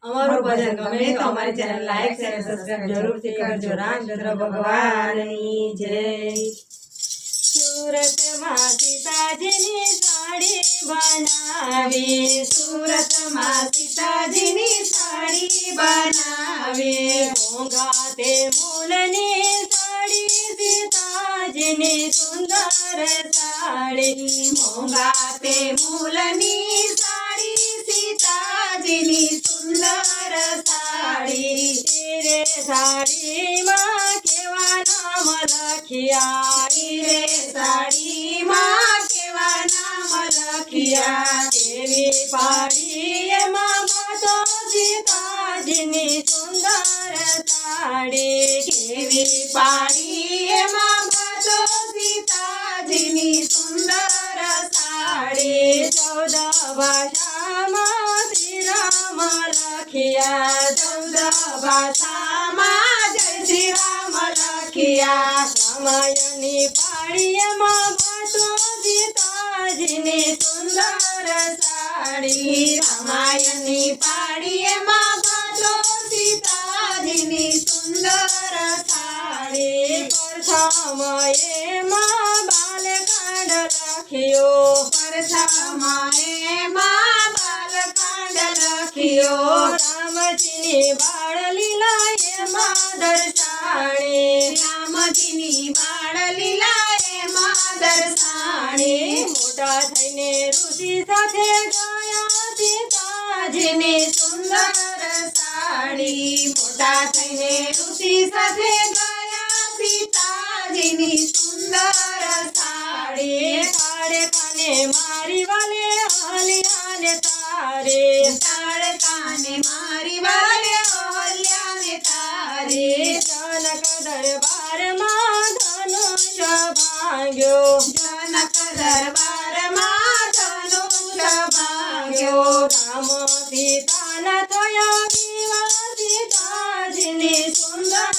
અમારું ભજન ગમે તો અમારી ચેનલ લાઈક શેર સબસ્ક્રાઇબ જરૂરથી કરજો। રામચંદ્ર ભગવાનની જય। સુરતમાં સીતાજીની સાડી બનાવી, સુરતમાં સીતાજીની સાડી બનાવી, મોંઘા તે મૂલની સાડી સીતાજીની સુંદર સાડી, મોંઘા તે મૂલની સાડી સીતાજીની સુંદર સાડી, રે સાડીમાં કેવા નામ લખ્યા, રે સાડીમાં કેવા નામ લખ્યા, કેવી પાડી એમાં તો સીતાજીની સુંદર સાડી, કેવી પાડી એમાં તો સીતાજીની સુંદર સાડી, 14 ભાષામાં શ્રી રામ લખ્યા, 14 ભાષામાં જય શ્રી રામ લખ્યા, રામાયણની પાળીમાં ભાષો સીતાજીની સુંદર સાડી, રામાયણની પાળીમાં ભાષો સીતાજીની સુંદર સાડી, પરછામાં બાલકાંડ લખ્યો, પરછામાં બાલકાંડ લખ્યો, રામજીની બાળલીલા એમાં દર્શાણી, રામજીની બાળલીલા એમાં દર્શાણી, મોટા થઈને ઋષિ સાથે ગયા સીતાજીની સુંદર સાડી, મોટા થઈને ઋષિ સાથે ગયા સીતાજીની સુંદર સાડી, તારે કાને મારી વાલે અહલ્યાને તારે, તારે કાને મારી વાલે અહલ્યાને તારે, જનક દરબારમાં ધનુષ ભાંગ્યો, જનક દરબારમાં ધનુષ ભાંગ્યો, રામ સીતાના થયા વિવાહ સીતાજીની સુંદર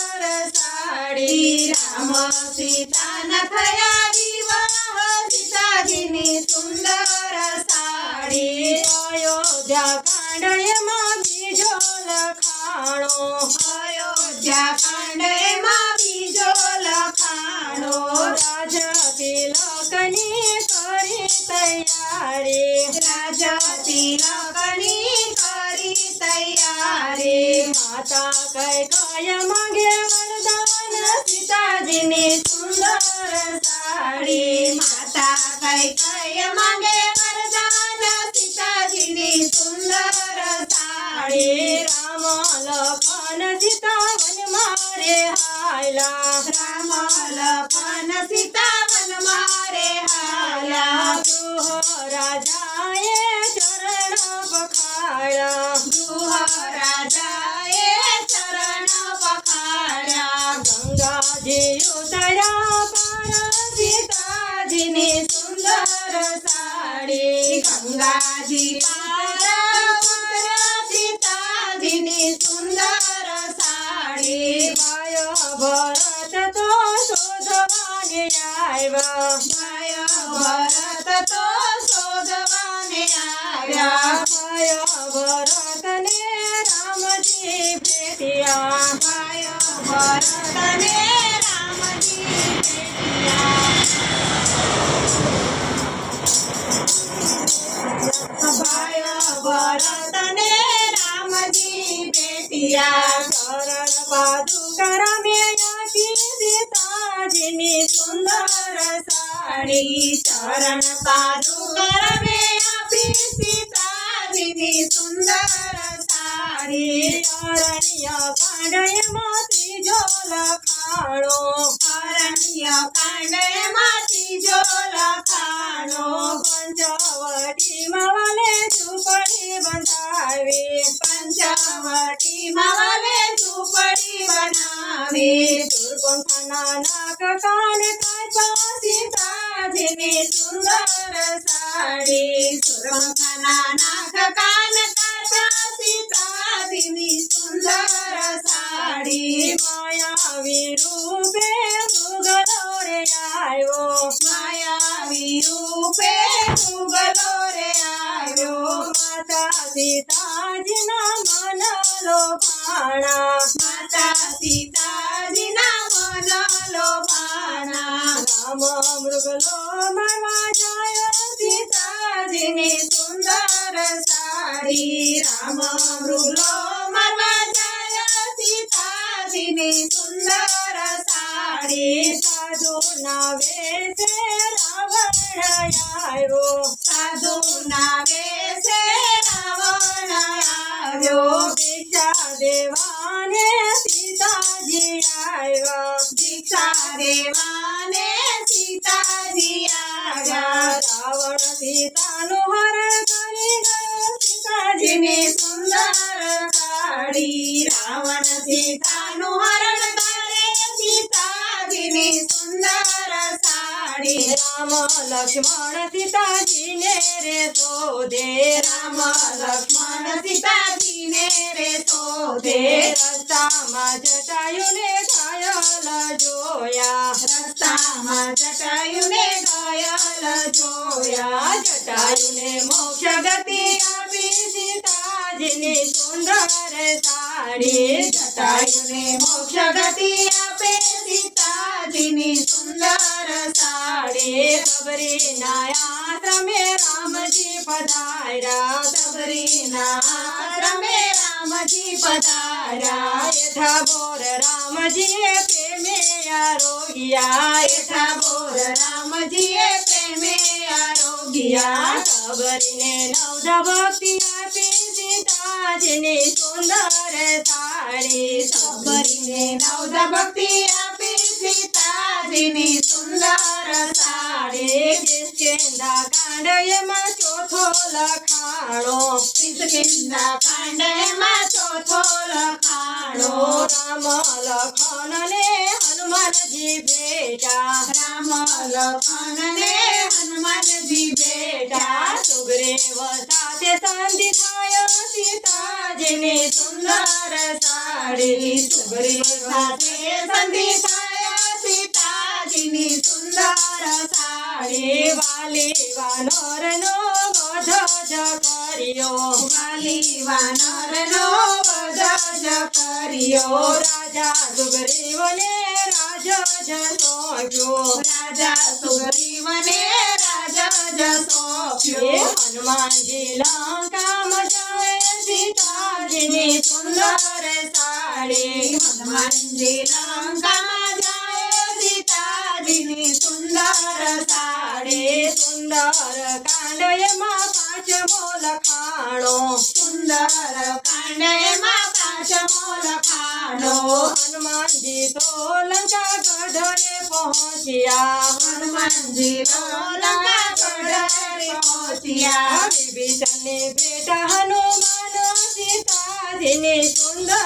સાડી, રામ સીતાના થયા વિવાહ સીતાજીની સુંદર સાડી, અયોધ્યા કાંડ એમાં બીજો લખાણો, અયોધ્યા કાંડ એમાં બીજો લખાણો, રાજા તિલકની કરી તૈયારી, રાજા તિલકની કરી તૈયારી, માતા કૈકેયી માંગે વરદાન સીતાજીની સુંદર સાડી, માતા કૈકેયી માંગે વરદાન સીતાજીની સુંદર સાડી, રામ લખન સીતા વનમાં રે હાયલા, રામ લખન સીતા વનમાં રે હાયલા, ગૃહ રાજાએ ચરણ પખાળ્યા, ગૃહ રાજાએ ચરણ પખાળ્યા, ગંગાજી ઉતર્યા પાર સીતાજીની સુંદર સાડી, ગંગાજી પાર સીતાજીની સુંદર સાડી, ભાય ભરત તો શોધવાને આવ્યા, ભાય ભરત તો શોધવાને આવ્યા, ભાય ભરતને રામજી ભેટ્યા, ભાય ભરતને રામજી ભેટ્યા, ભાય ભરતને રામજી ભેટ્યા, શરણ પાદુકા રામે આપી સીતાજીની સુંદર સાડી, શરણ પાદુકા રામે આપી સીતાજીની સુંદર સાડી, અરણ્ય કાંડ એમાં ત્રીજો લખાણો, અરણ્ય કાંડ એમાં ત્રીજો લખાણો, પંચવટીમાં વાલે ઝૂંપડી બંધાવી, પંચવટીમાં વાલે ઝૂંપડી બનાવી, શૂર્પણખાના નાક કાન કાપ્યા સીતાજીની સુંદર સાડી, શૂર્પણખાના નાક કાન કાપ્યા સીતાજીની સુંદર સાડી, માયાવી રૂપે મુગલો રે આવ્યો, માયાવી રૂપે મુગલો રે આવ્યો, માતા સીતાજીના મન લોભાણા માતા સીતાજીના મન લોભાણા રામ મૃગલો મારવા જાય સીતાજીની સુંદર સાડી રામ મૃગલો મારવા જાય સીતાજીની સુંદર સાડી સાધુ ના વેશે રાવણ આવ્યો સાધુ ના વેશે રાવણ આવ્યો ભિક્ષા દેવાને સીતાજી આવ્યા ભિક્ષા દેવાને સીતાજી આવ્યા રાવણ સીતાનું હરણ કરી ગયો સીતાજીની સુંદર સાડી રાવણ સીતાનું હરણ કરે સીતાજીની સુંદર સાડી રામ લક્ષ્મણ સીતાજીને રે શોધે રામ લક્ષ્મણ સીતાજીને રે શોધે રસ્તામાં જટાયુને ઘાયલ જોયા રસ્તામાં જટાયુને ઘાયલ જોયા જટાયુને મોક્ષ ગતિ આપી સીતાજીની સુંદર સાડી જટાયુને મોક્ષ ગતિ આપે સીતાજીની સુંદર સાડી સબરીના આશ્રમે રામજી પધાર્યા સબરીના આશ્રમે રામજી પધાર્યા યથા બોર રામજીએ પ્રેમે આરોગ્યા યથા બોર રામજીએ પ્રેમે આરોગ્યા સબરીને નવધા ભક્તિ આપી સીતાજીની સુંદર સાડી સબરીને નવધા ભક્તિ આપી સીતાજીની સુંદર સાડી કિષ્કિંધા કાંડ એમાં ચોથો લખાણો કિષ્કિંધા કાંડ એમાં ચોથો લખાણો રામ લખન ને હનુમાનજી બેટા રામ લખન ને હનુમાનજી બેટા સુગ્રીવ સાથે સંધિ થાય સીતાજીની સુંદર સાડી સુગ્રીવ સાથે સંધિ થાય સીતાજીની સુંદર સાડી વાલી વાનરનો વધ જ કર્યો વાલી વાનરનો વધ જ કર્યો રાજા સુગ્રીવને રાજ જ સોંપ્યો રાજા સુગ્રીવને રાજ જ સોંપ્યો હનુમાનજી લંકામાં જાય સીતાજીની સુંદર સાડી હનુમાનજી લંકામાં જાય સીતાજીની સુંદર સાડી સુંદર કાંડ એમાં પાંચમો લખાણો સુંદર કાંડ એમાં પાંચમો લખાણો હનુમાનજી તો લંકા ગઢે પહોંચ્યા હનુમાનજી લંકા ગઢે પહોંચ્યા વિભીષણની બેટા હનુમાન સીતાજીની સુંદર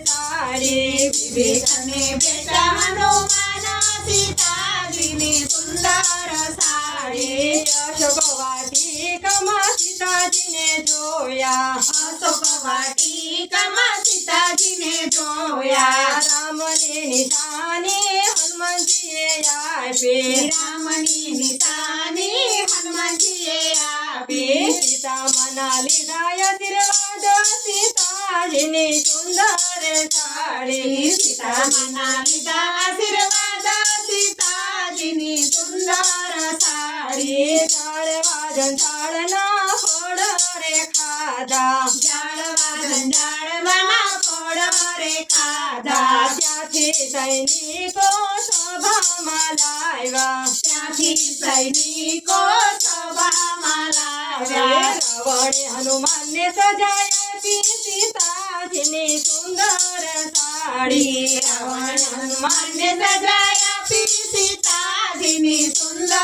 સાડી વિભીષણની બેટા હનુમાન સીતાજીની સુંદર સાડી અશોક વાટિકામાં સીતાજીને જોયા અશોક વાટિકામાં સીતાજીને જોયા રામની નિશાની હનુમાનજીએ આપી રામની નિશાની હનુમાનજીએ આપી સીતામાના લીધા આશીર્વાદ સીતાજીની સુંદર સાડી સીતામાના લીધા આશીર્વાદ સીતાજીની સુંદર સાડી ઝાડવા ઝંઝાળના ફળ રે ખાધા ઝાડવા ઝંઝાળવાના ફળ રે ખાધા ત્યાંથી સૈનિકો સભામાં લાવ્યા ત્યાંથી સૈનિકો સભામાં લાવ્યા રાવણે હનુમાનને સજાયા સીતાજીની સુંદર સાડી રાવણ હનુમાનને સજાયા સીતાજીની સુંદર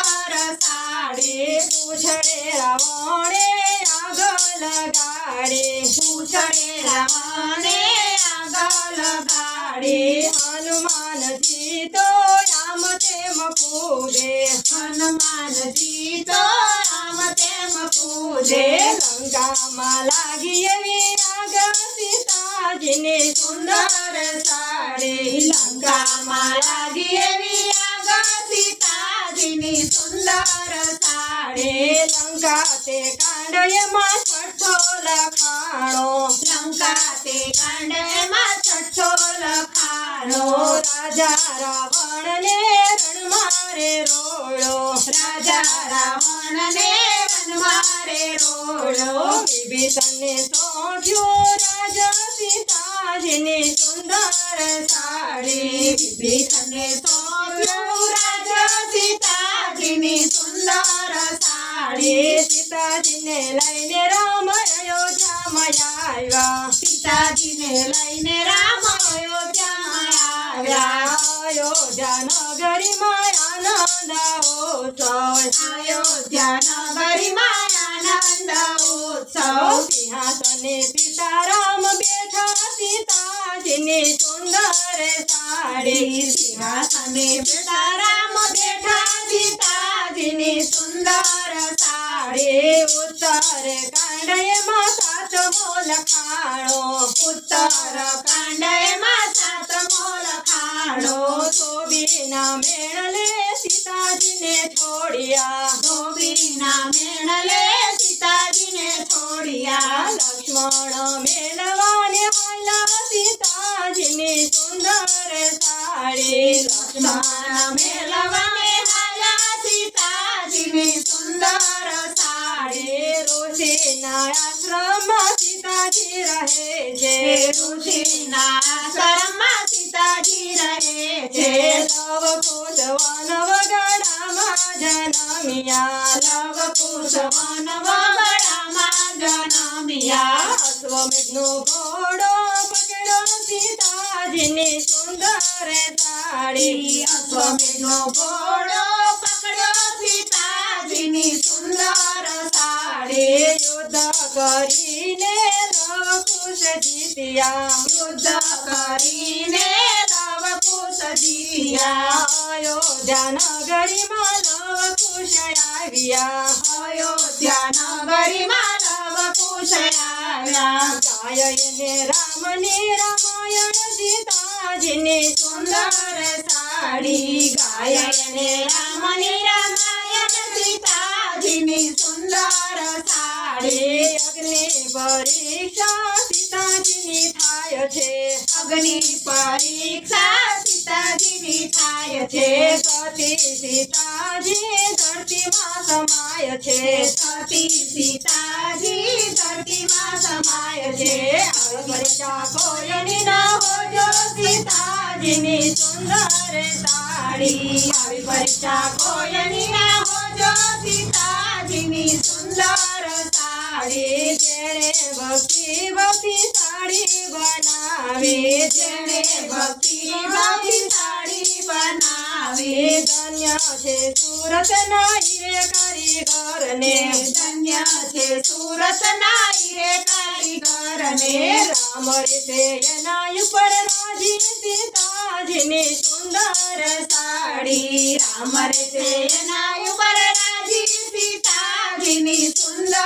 સાડી પૂછડે રાવણે આગ લગાડી પૂછડે રાવણે આગળ લગાડી હનુમાનજી તો આમ તેમ કૂદે હનુમાનજી તો આમ તેમ પૂજે લંકામાં લાગી એવી આગ સીતાજીની સુંદર સાડી લંકામાં લાગી એવી આગ સીતાજીની સુંદર સાડી લંકા તે કાંડ એમાં છઠ્ઠો લખાણો લંકા તે લખાણો રાજા રાવણને રણમાં રે રોળો રાજા રાવણને વનમાં રે રોળો વિભીષણને સોંપ્યું રાજા સીતાજીની સુંદર સાડી વિભીષણને સોંપ્યું રાજા સીતાજીની સુંદર સાડી સીતાજીને લઈને રામ અયોધ્યામાં આવ્યા સીતાજીને લઈને રામ અયોધ્યામાં આવ્યા અયોધ્યા નગરીમાં આનંદ ઉત્સવ અયોધ્યા નગરીમાં આનંદ ઉત્સવ સિંહાસને સીતારામ બેઠા સીતાજીની સુંદર સાડી સિંહાસને બેઠા રામ બેઠા સીતાજીની સુંદર સાડી ઉત્તર કાંડમાં સાતમો લખાણો ઉત્તર કાંડમાં સાતમો લખાણો ધોબીના મેળલે સીતાજીને છોડ્યા ધોબીના મેળલે સીતાજીને છોડ્યા લક્ષ્મણ મેળવાને હાલા સીતાજીની સુંદર સાડી લક્ષ્મણ મેળવાને હાલા સીતાજીની સુંદર સાડી ઋષિના આશ્રમમાં સીતાજી રહે છે ઋષિના આશ્રમમાં સીતાજી રહે છે લવકુશ વન વગડામાં જન્મ્યા લવકુશ વન વગડામાં જન્મ્યા અશ્વમેધનો ઘોડો પકડ્યો સીતાજીની સુંદર સાડી અશ્વમેધનો ઘોડો પકડ્યો સીતાજીની સુંદર સાડી યુદ્ધ કરીને લવકુશ જીત્યા યુદ્ધ કરીને લવકુશ જીત્યા અયોધ્યા નગરીમાં લવકુશ આવ્યા અયોધ્યા નગરીમાં લવકુશ આવ્યા ગાયને રામની રામાયણ સીતાજીની સુંદર સાડી ગાયને રામની રામાયણ સીતાજીની સુંદર સાડી અગ્નિ પરીક્ષા સીતાજીની થાય છે અગ્નિ પરીક્ષા સીતાજીની થાય છે સતી સીતાજી ધરતીમાં સમાય છે સતી સીતાજી ધરતીમાં સમાય છે આવી પરીક્ષા કોઈની ના હોજો સીતાજીની સુંદર સાડી આવી પરીક્ષા કોઈની ના હોજો સીતાજીની સુંદર સાડી જેણે ભક્તિ ભક્તિ સાડી બનાવી જેણે ભક્તિ ભાવી સાડી બનાવી ધન્ય છે સુરત ના હીરે કારીગરને ધન્ય છે સુરત ના હીરે કારીગરને રામ છે એના ઉપર રાજી સીતાજીની સુંદર સાડી રામ છે એના ઉપર રાજી સીતાજીની સુંદર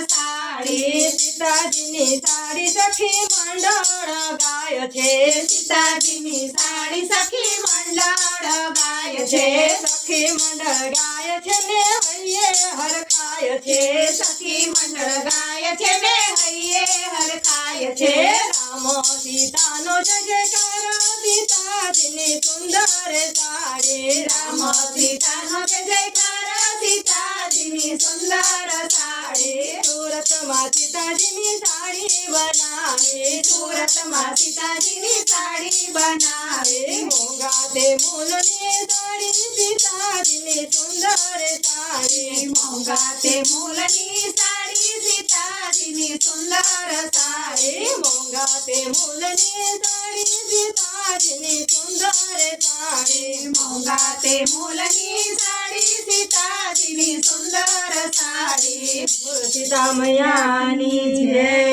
સાડી સીતાજીની સાડી સખી મંડળ ગાય છે સીતાજીની સાડી સખી મંડળ ગાય છે સખી મંડળ ગાય છે ને હૈયે હરખાય છે સખી મંડળ ગાય છે ને હૈયે હરખાય છે રામ સીતાનો જય જયકાર સીતાજીની સુંદર સાડી રામ સીતાનો જય જયકાર સીતાજીની સુંદર સાડી સુરતમાં સીતાજીની સાડી બનાવી સુરતમાં સીતાજીની સાડી બનાવે મોંઘા તે મૂલની સાડી સીતાજીની સુંદર સાડી મોંઘા તે મૂલની સાડી સીતાજીની સુંદર સાડી મોંઘા તે મૂલની સાડી સીતાજીની સુંદર સાડી મોંઘા તે મૂલની સાડી સીતાજીની સુંદર સાડી સીતા મૈયાની જય